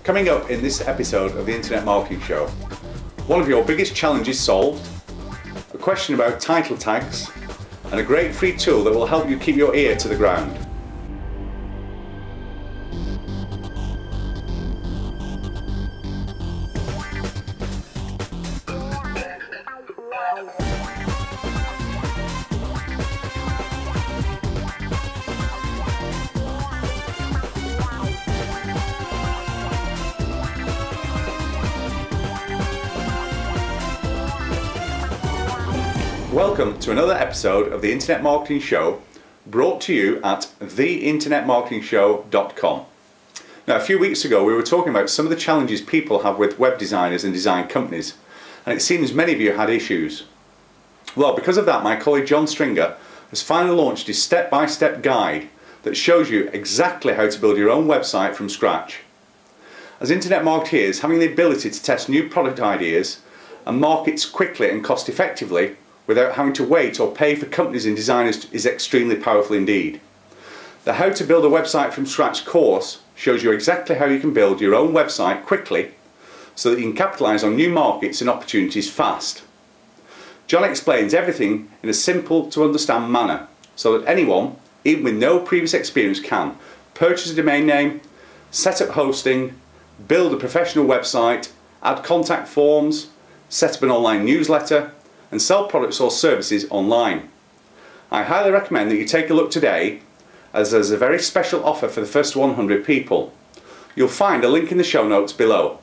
Coming up in this episode of the Internet Marketing Show, one of your biggest challenges solved, a question about title tags, and a great free tool that will help you keep your ear to the ground. Welcome to another episode of the Internet Marketing Show, brought to you at theinternetmarketingshow.com. Now, a few weeks ago we were talking about some of the challenges people have with web designers and design companies, and it seems many of you had issues. Well, because of that, my colleague John Stringer has finally launched his step-by-step guide that shows you exactly how to build your own website from scratch. As internet marketeers, having the ability to test new product ideas and markets quickly and cost effectively without having to wait or pay for companies and designers is extremely powerful indeed. The How to Build a Website from Scratch course shows you exactly how you can build your own website quickly so that you can capitalise on new markets and opportunities fast. John explains everything in a simple to understand manner so that anyone, even with no previous experience, can purchase a domain name, set up hosting, build a professional website, add contact forms, set up an online newsletter, and sell products or services online. I highly recommend that you take a look today, as there's a very special offer for the first 100 people. You'll find a link in the show notes below.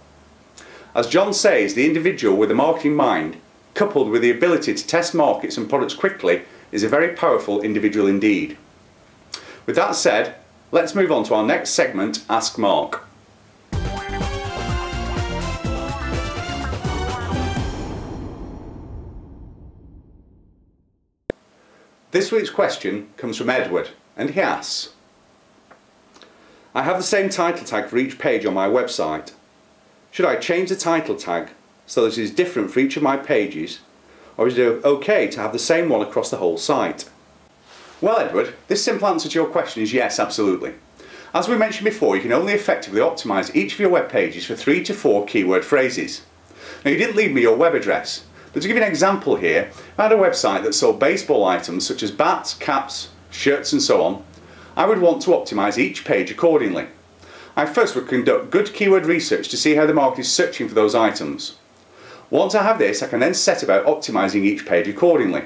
As John says, the individual with a marketing mind, coupled with the ability to test markets and products quickly, is a very powerful individual indeed. With that said, let's move on to our next segment, Ask Mark. This week's question comes from Edward, and he asks, I have the same title tag for each page on my website. Should I change the title tag so that it is different for each of my pages, or is it okay to have the same one across the whole site? Well, Edward, this simple answer to your question is yes, absolutely. As we mentioned before, you can only effectively optimise each of your web pages for 3 to 4 keyword phrases. Now, you didn't leave me your web address. But to give you an example here, if I had a website that sold baseball items such as bats, caps, shirts and so on, I would want to optimise each page accordingly. I first would conduct good keyword research to see how the market is searching for those items. Once I have this, I can then set about optimising each page accordingly.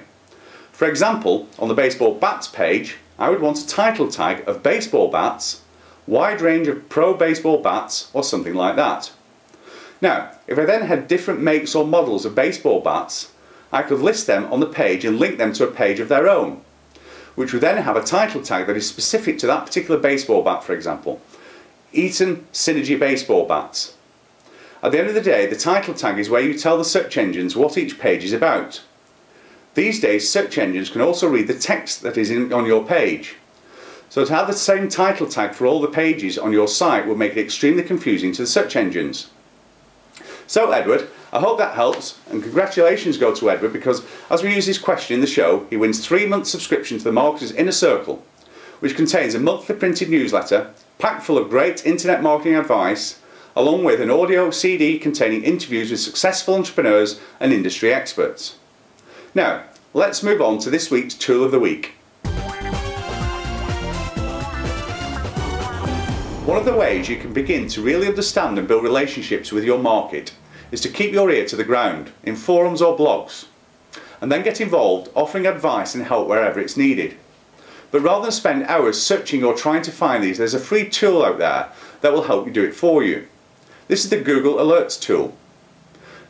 For example, on the baseball bats page, I would want a title tag of baseball bats, wide range of pro baseball bats, or something like that. Now, if I then had different makes or models of baseball bats, I could list them on the page and link them to a page of their own, which would then have a title tag that is specific to that particular baseball bat, for example. Eaton Synergy baseball bats. At the end of the day, the title tag is where you tell the search engines what each page is about. These days, search engines can also read the text that is on your page. So to have the same title tag for all the pages on your site would make it extremely confusing to the search engines. So Edward, I hope that helps, and congratulations go to Edward, because as we use this question in the show, he wins 3 months subscription to the Marketer's Inner Circle, which contains a monthly printed newsletter packed full of great internet marketing advice, along with an audio CD containing interviews with successful entrepreneurs and industry experts. Now, let's move on to this week's Tool of the Week. One of the ways you can begin to really understand and build relationships with your market is to keep your ear to the ground in forums or blogs, and then get involved, offering advice and help wherever it's needed. But rather than spend hours searching or trying to find these, there's a free tool out there that will help you do it for you. This is the Google Alerts tool.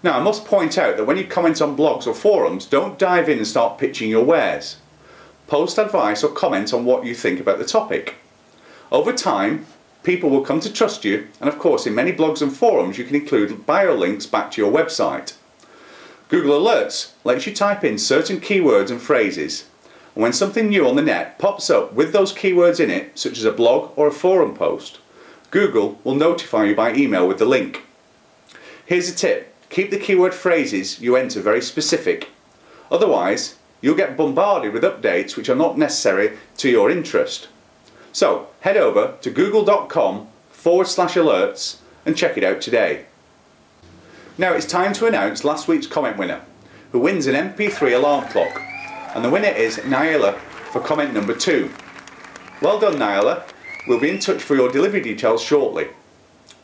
Now, I must point out that when you comment on blogs or forums, don't dive in and start pitching your wares. Post advice or comment on what you think about the topic. Over time, people will come to trust you, and of course in many blogs and forums you can include bio links back to your website. Google Alerts lets you type in certain keywords and phrases, and when something new on the net pops up with those keywords in it, such as a blog or a forum post, Google will notify you by email with the link. Here's a tip: keep the keyword phrases you enter very specific, otherwise you'll get bombarded with updates which are not necessary to your interest. So head over to google.com/alerts and check it out today. Now it's time to announce last week's comment winner, who wins an MP3 alarm clock, and the winner is Nyla for comment number 2. Well done, Nyla. We'll be in touch for your delivery details shortly.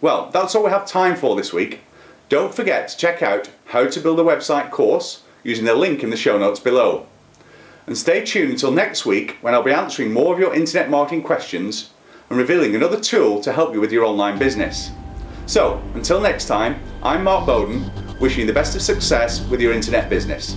Well, that's all we have time for this week. Don't forget to check out How to Build a Website course using the link in the show notes below. And stay tuned until next week, when I'll be answering more of your internet marketing questions and revealing another tool to help you with your online business. So, until next time, I'm Mark Bowden, wishing you the best of success with your internet business.